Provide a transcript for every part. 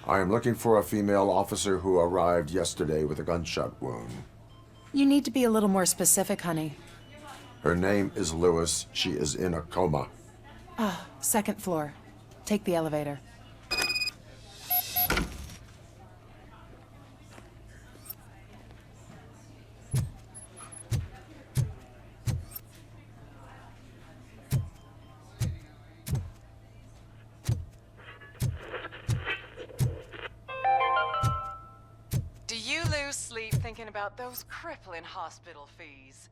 I am looking for a female officer who arrived yesterday with a gunshot wound. You need to be a little more specific, honey. Her name is Lewis. She is in a coma. Ah, second floor. Take the elevator. Thinking about those crippling hospital fees.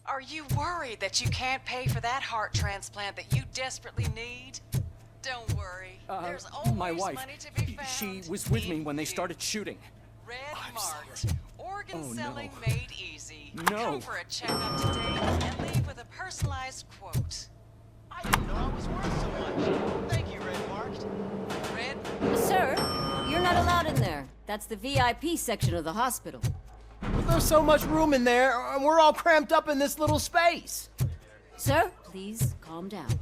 Are you worried that you can't pay for that heart transplant that you desperately need? Don't worry. There's always my wife, money to be found. she was with me when they started shooting. Red I'm Marked. sorry. Organ selling no. made easy. No. Come for a checkup today and leave with a personalized quote. I didn't know I was worth so much. Thank you, Red Marked. Red? Sir, you're not allowed in there. That's the VIP section of the hospital. But there's so much room in there, and we're all cramped up in this little space. Sir, please calm down.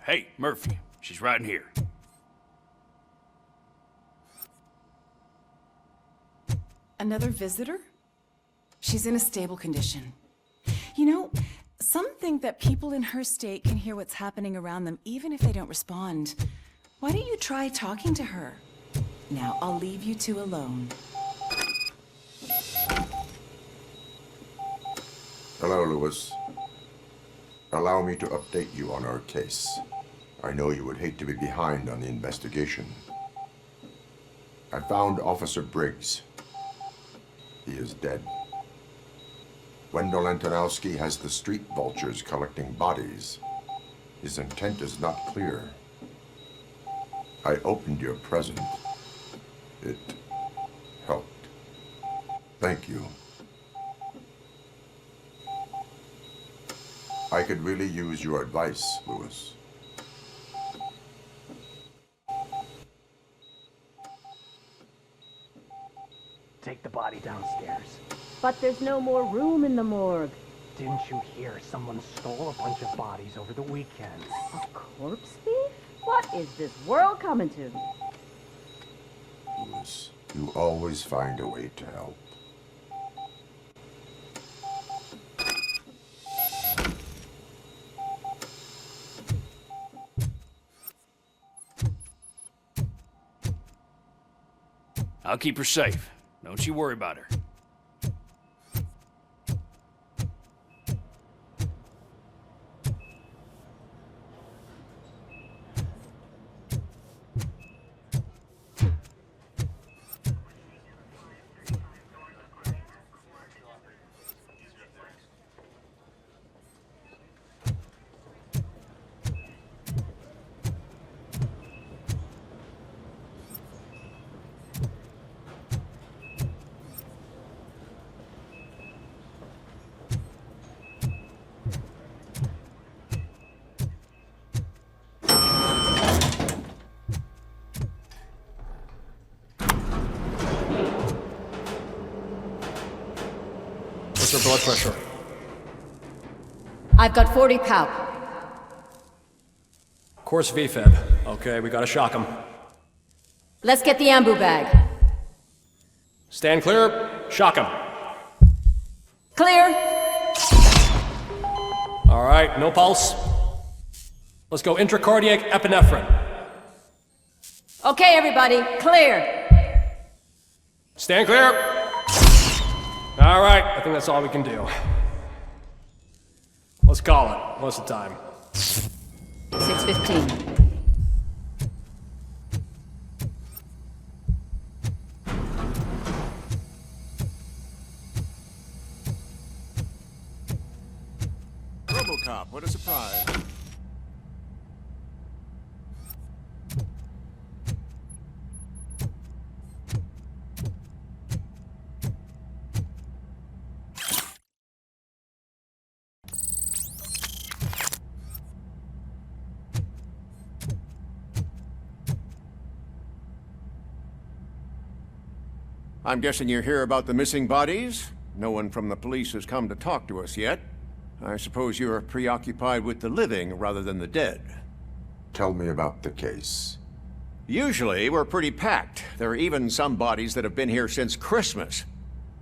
Hey, Murphy. She's right in here. Another visitor? She's in a stable condition. You know, some think that people in her state can hear what's happening around them even if they don't respond. Why don't you try talking to her? Now, I'll leave you two alone. Hello, Lewis. Allow me to update you on our case. I know you would hate to be behind on the investigation. I found Officer Briggs. He is dead. Wendell Antonowski has the street vultures collecting bodies. His intent is not clear. I opened your present. It helped. Thank you. I could really use your advice, Lewis. Take the body downstairs. But there's no more room in the morgue. Didn't you hear someone stole a bunch of bodies over the weekend? A corpse thief? What is this world coming to? Lewis, you always find a way to help. I'll keep her safe. Don't you worry about her. What's her blood pressure? I've got 40 pow. Course VFib. Okay, we gotta shock him. Let's get the ambu bag. Stand clear, shock him. Clear. All right, no pulse. Let's go intracardiac epinephrine. Okay, everybody, clear. Stand clear. All right, I think that's all we can do. Let's call it. What's the time? 6:15. ROBOCOP. What a surprise. I'm guessing you're here about the missing bodies? No one from the police has come to talk to us yet. I suppose you're preoccupied with the living rather than the dead. Tell me about the case. Usually, we're pretty packed. There are even some bodies that have been here since Christmas.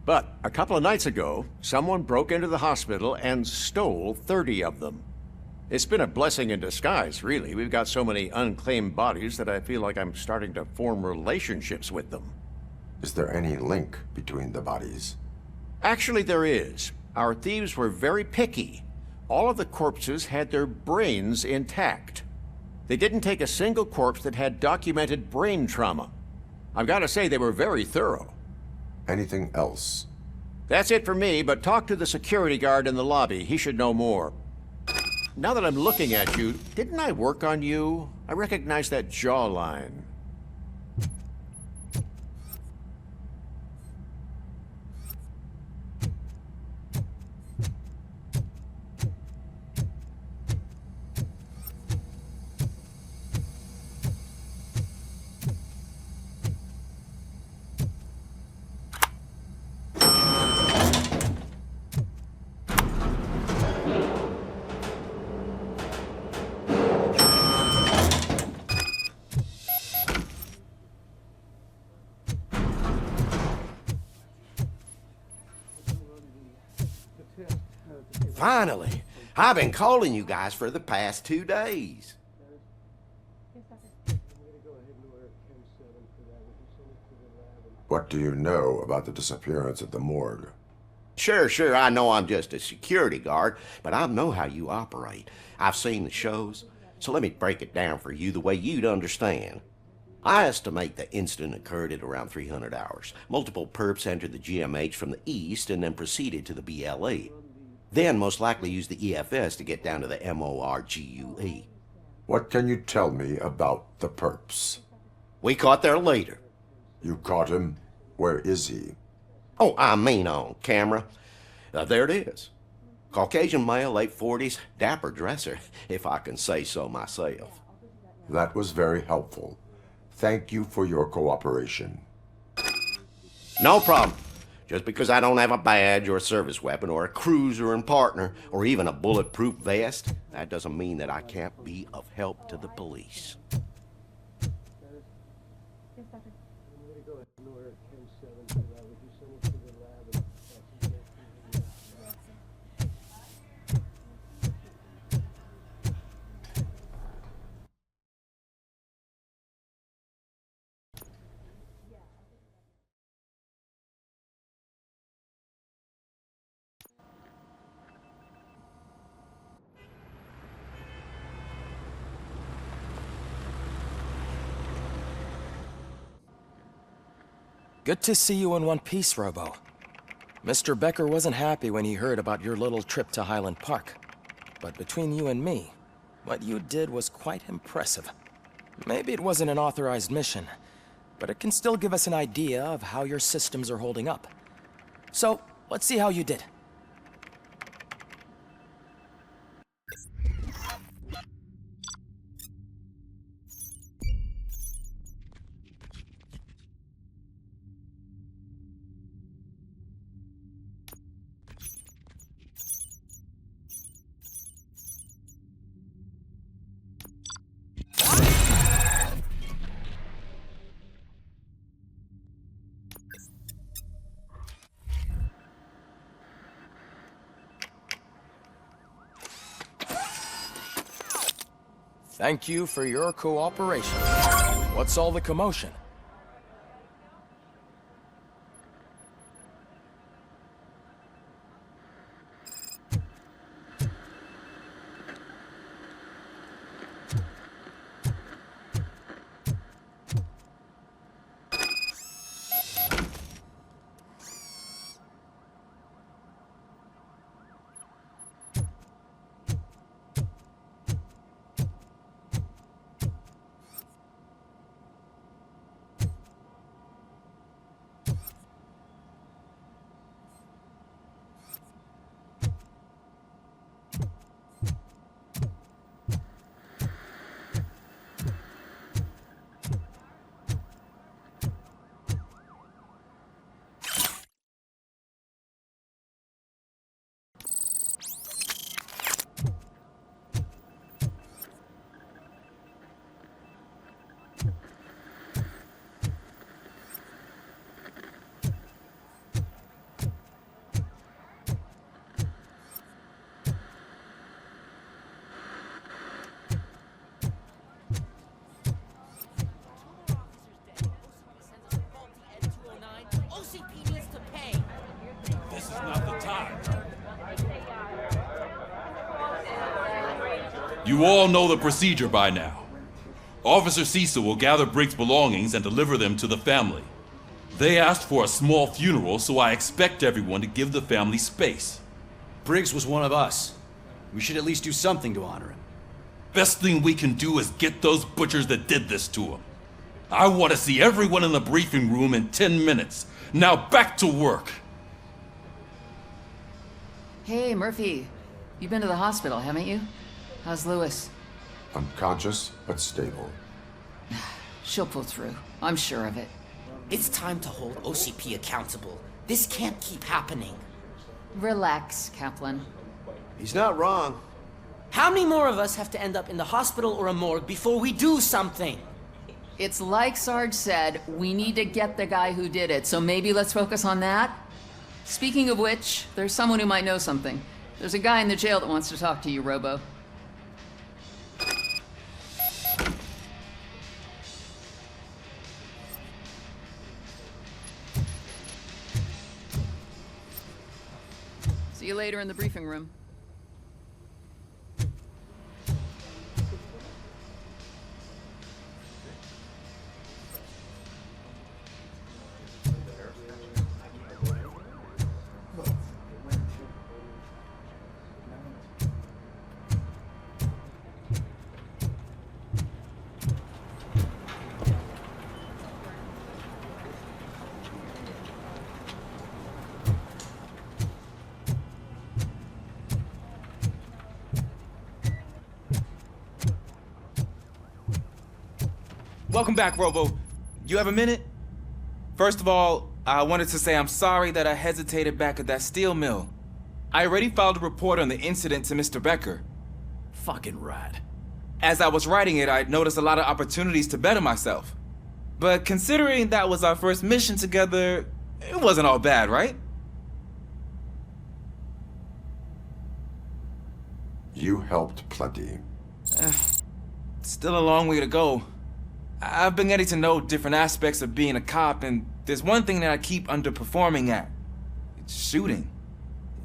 But a couple of nights ago, someone broke into the hospital and stole 30 of them. It's been a blessing in disguise, really. We've got so many unclaimed bodies that I feel like I'm starting to form relationships with them. Is there any link between the bodies? Actually, there is. Our thieves were very picky. All of the corpses had their brains intact. They didn't take a single corpse that had documented brain trauma. I've got to say, they were very thorough. Anything else? That's it for me, but talk to the security guard in the lobby. He should know more. Now that I'm looking at you, didn't I work on you? I recognize that jawline. Finally! I've been calling you guys for the past 2 days. What do you know about the disappearance at the morgue? Sure, I know I'm just a security guard, but I know how you operate. I've seen the shows, so let me break it down for you the way you'd understand. I estimate the incident occurred at around 300 hours. Multiple perps entered the GMH from the east and then proceeded to the BLE. Then most likely used the EFS to get down to the MORGUE. What can you tell me about the perps? We caught their leader. You caught him? Where is he? Oh, I mean on camera. There it is. Caucasian male, late 40s, dapper dresser, if I can say so myself. That was very helpful. Thank you for your cooperation. No problem. Just because I don't have a badge or a service weapon or a cruiser and partner or even a bulletproof vest, that doesn't mean that I can't be of help to the police. Good to see you in one piece, Robo. Mr. Becker wasn't happy when he heard about your little trip to Highland Park. But between you and me, what you did was quite impressive. Maybe it wasn't an authorized mission, but it can still give us an idea of how your systems are holding up. So, let's see how you did. Thank you for your cooperation. What's all the commotion? You all know the procedure by now. Officer Cecil will gather Briggs' belongings and deliver them to the family. They asked for a small funeral, so I expect everyone to give the family space. Briggs was one of us. We should at least do something to honor him. Best thing we can do is get those butchers that did this to him. I want to see everyone in the briefing room in 10 minutes. Now back to work. Hey, Murphy. You've been to the hospital, haven't you? How's Lewis? Unconscious, but stable. She'll pull through. I'm sure of it. It's time to hold OCP accountable. This can't keep happening. Relax, Kaplan. He's not wrong. How many more of us have to end up in the hospital or a morgue before we do something? It's like Sarge said, we need to get the guy who did it, so maybe let's focus on that? Speaking of which, there's someone who might know something. There's a guy in the jail that wants to talk to you, Robo. See you later in the briefing room. Welcome back, Robo. You have a minute? First of all, I wanted to say I'm sorry that I hesitated back at that steel mill. I already filed a report on the incident to Mr. Becker. Fucking rat. As I was writing it, I noticed a lot of opportunities to better myself. But considering that was our first mission together, it wasn't all bad, right? You helped plenty. Still a long way to go. I've been getting to know different aspects of being a cop, and there's one thing that I keep underperforming at. It's shooting.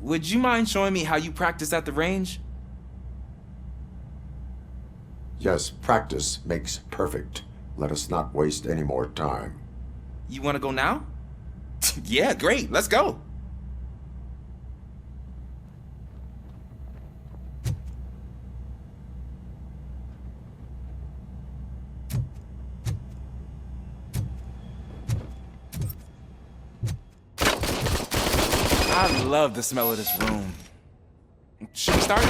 Would you mind showing me how you practice at the range? Yes, practice makes perfect. Let us not waste any more time. You want to go now? Yeah, great. Let's go. I love the smell of this room. Should we start?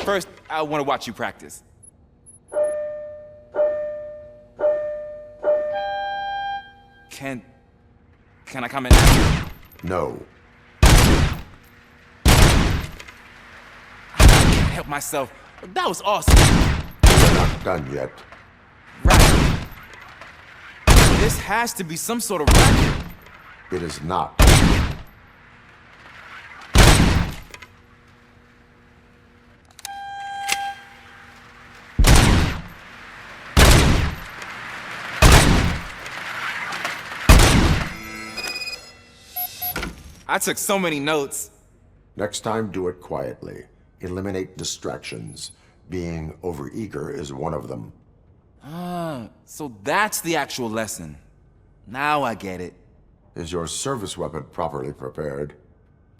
First, I want to watch you practice. Can I come in now? No. I can't help myself. That was awesome. We're not done yet. Right. This has to be some sort of racket. It is not. I took so many notes. Next time, do it quietly. Eliminate distractions. Being overeager is one of them. Ah, so that's the actual lesson. Now I get it. Is your service weapon properly prepared?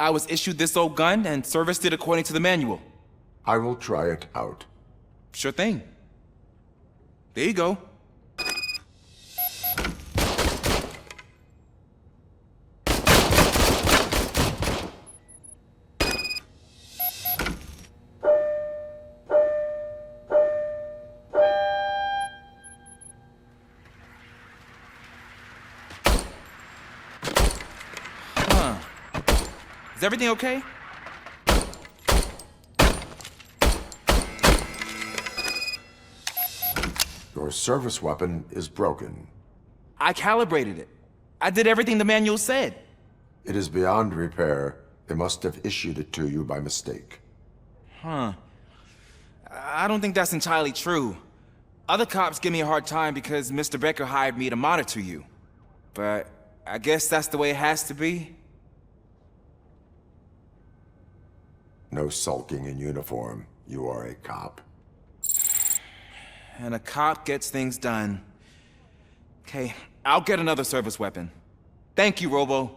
I was issued this old gun and serviced it according to the manual. I will try it out. Sure thing. There you go. Is everything okay? Your service weapon is broken. I calibrated it. I did everything the manual said. It is beyond repair. They must have issued it to you by mistake. Huh. I don't think that's entirely true. Other cops give me a hard time because Mr. Becker hired me to monitor you. But I guess that's the way it has to be. No sulking in uniform. You are a cop. and a cop gets things done. Okay, I'll get another service weapon. Thank you, Robo.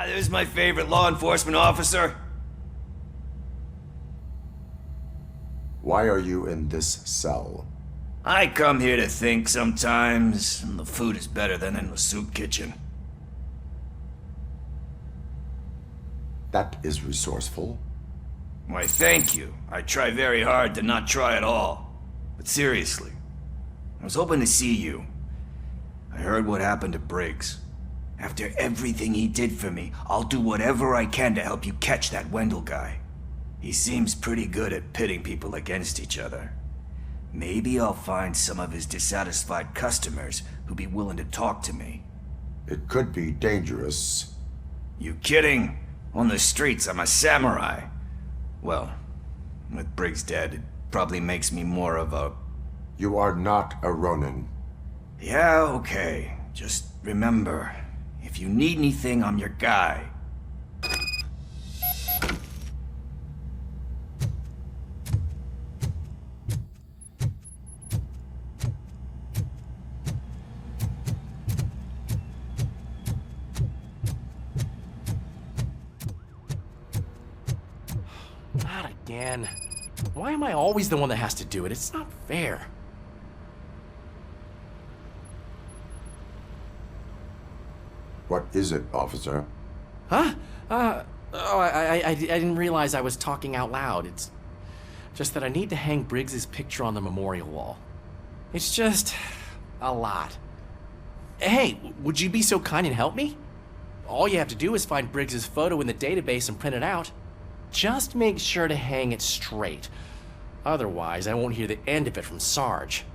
There's my favorite law enforcement officer. Why are you in this cell? I come here to think sometimes, and the food is better than in the soup kitchen. That is resourceful. Why, thank you. I try very hard to not try at all. But seriously, I was hoping to see you. I heard what happened to Briggs. After everything he did for me, I'll do whatever I can to help you catch that Wendell guy. He seems pretty good at pitting people against each other. Maybe I'll find some of his dissatisfied customers who'd be willing to talk to me. It could be dangerous. You kidding? On the streets, I'm a samurai. Well, with Briggs dead, it probably makes me more of a... You are not a Ronin. Yeah, okay. Just remember, if you need anything, I'm your guy. Not again. Why am I always the one that has to do it? It's not fair. What is it, officer? Huh? I didn't realize I was talking out loud. It's just that I need to hang Briggs's picture on the memorial wall. It's just a lot. Hey, would you be so kind and help me? All you have to do is find Briggs's photo in the database and print it out. Just make sure to hang it straight. Otherwise, I won't hear the end of it from Sarge.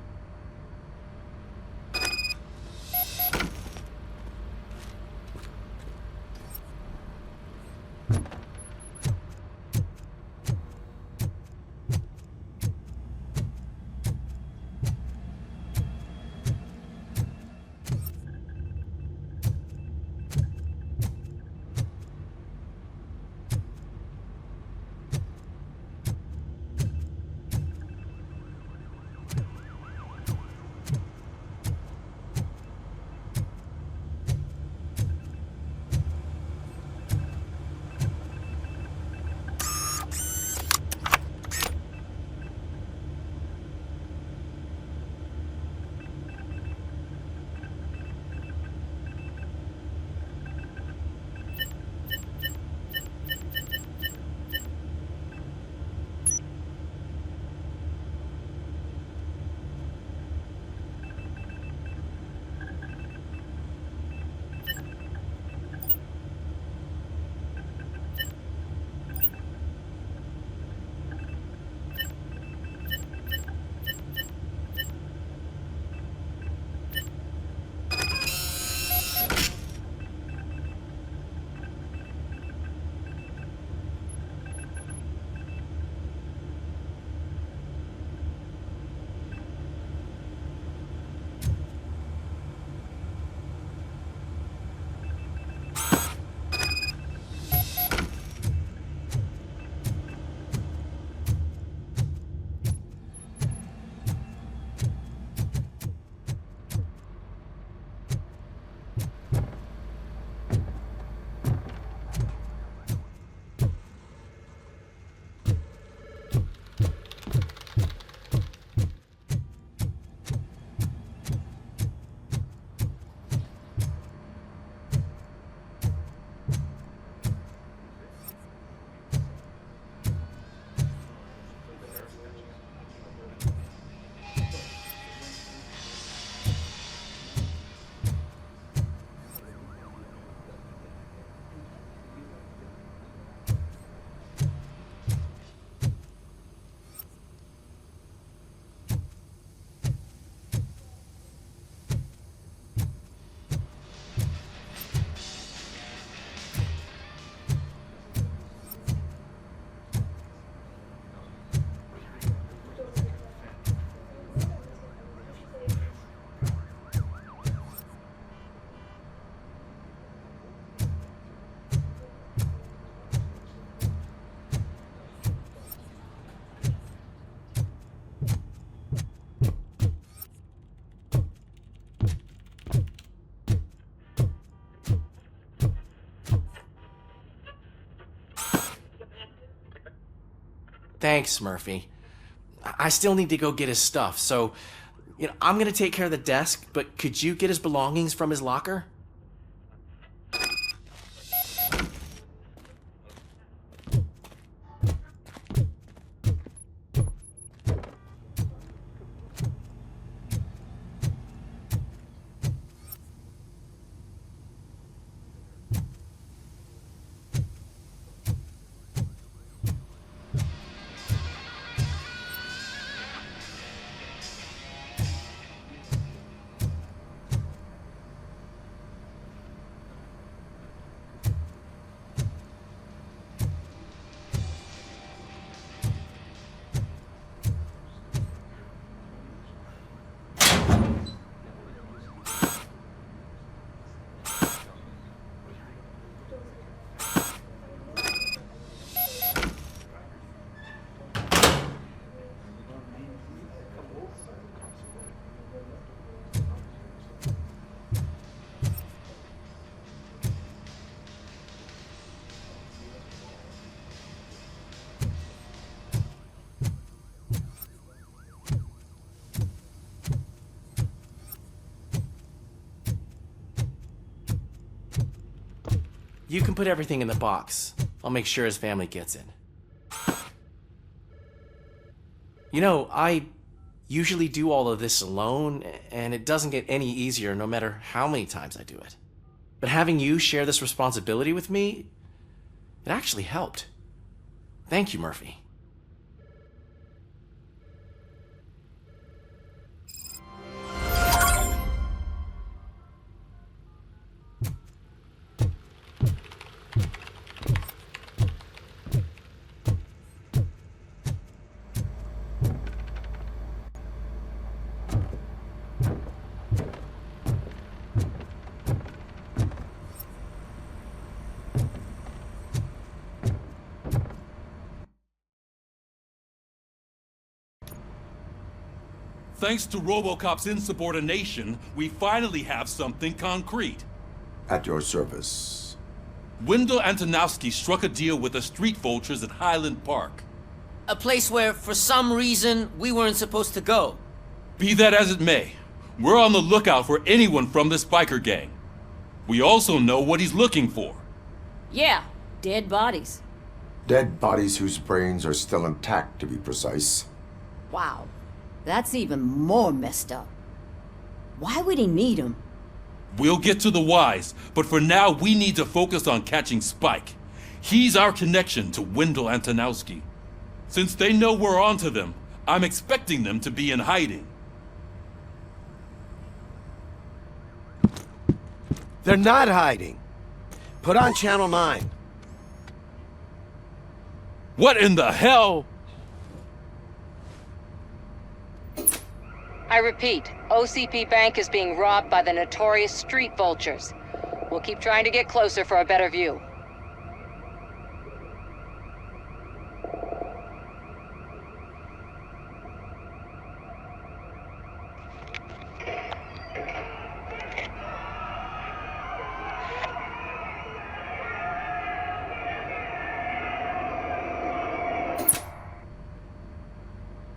Thanks, Murphy. I still need to go get his stuff, so, I'm gonna take care of the desk, but could you get his belongings from his locker? You can put everything in the box. I'll make sure his family gets it. I usually do all of this alone, and it doesn't get any easier no matter how many times I do it. But having you share this responsibility with me, it actually helped. Thank you, Murphy. Thanks to ROBOCOP's insubordination, we finally have something concrete. At your service. Wendell Antonowski struck a deal with the street vultures at Highland Park. A place where, for some reason, we weren't supposed to go. Be that as it may, we're on the lookout for anyone from this biker gang. We also know what he's looking for. Yeah, dead bodies. Dead bodies whose brains are still intact, to be precise. Wow, that's even more messed up. Why would he need them? We'll get to the whys, but for now we need to focus on catching Spike. He's our connection to Wendell Antonowski. Since they know we're onto them, I'm expecting them to be in hiding. They're not hiding. Put on Channel 9. What in the hell? I repeat, OCP Bank is being robbed by the notorious street vultures. We'll keep trying to get closer for a better view.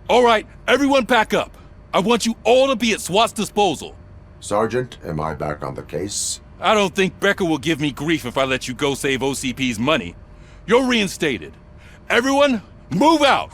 All right, everyone pack up. I want you all to be at SWAT's disposal. Sergeant, am I back on the case? I don't think Becker will give me grief if I let you go save OCP's money. You're reinstated. Everyone, move out!